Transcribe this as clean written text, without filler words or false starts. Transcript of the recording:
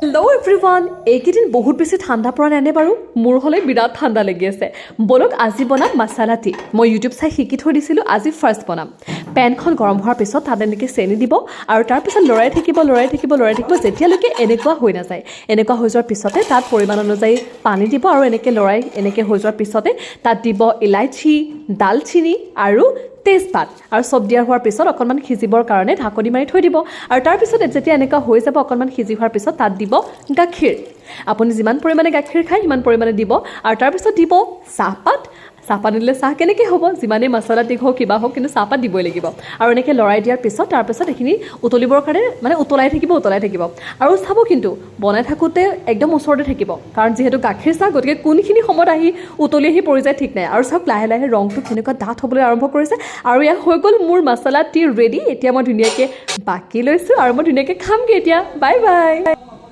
Hello' everyone, এইকেইদিন বহুত বেছি ঠাণ্ডা পৰা নাই নে বাৰু? মোৰ হ'লে বিৰাট ঠাণ্ডা লাগি আছে। বলক আজি বনাম মাছালা টি। মই ইউটিউব চাই শিকি থৈ দিছিলোঁ, আজি ফাৰ্ষ্ট বনাম। পেনখন গৰম হোৱাৰ পিছত তাত এনেকৈ চেনি দিব আৰু তাৰপিছত লৰাই থাকিব যেতিয়ালৈকে এনেকুৱা হৈ নাযায়। এনেকুৱা হৈ যোৱাৰ পিছতে তাত পৰিমাণ অনুযায়ী পানী দিব আৰু এনেকৈ লৰাই এনেকৈ হৈ যোৱাৰ পিছতে তাত দিব ইলাইচি, ডালচিনি আৰু তেজপাত আৰু চব দিয়া হোৱাৰ পিছত অকণমান সিজিবৰ কাৰণে ঢাকনি মাৰি থৈ দিব আৰু তাৰপিছত যেতিয়া এনেকুৱা হৈ যাব অকণমান সিজি হোৱাৰ পিছত তাত দিব গাখীৰ। আপুনি যিমান পৰিমাণে গাখীৰ খায় সিমান পৰিমাণে দিব আৰু তাৰপিছত দিব চাহপাত দিলে চাহ কেনেকৈ হ'ব? যিমানেই মছলা টি হওক কিবা হওক, কিন্তু চাহপাত দিবই লাগিব। আৰু এনেকৈ লৰাই দিয়াৰ পিছত তাৰপিছত এইখিনি উতলিবৰ কাৰণে উতলাই থাকিব আৰু চাব, কিন্তু বনাই থাকোঁতে একদম ওচৰতে থাকিব, কাৰণ যিহেতু গাখীৰ চাহ, গতিকে কোনখিনি সময়ত উতলি আহি পৰি যায় ঠিক নাই। আৰু চাওক লাহে লাহে ৰংটো কেনেকুৱা ডাঠ হ'বলৈ আৰম্ভ কৰিছে আৰু এয়া হৈ গ'ল মোৰ মছলা টি ৰেডি। এতিয়া মই ধুনীয়াকৈ বাকি লৈছোঁ আৰু মই ধুনীয়াকৈ খামগৈ এতিয়া। Bye bye.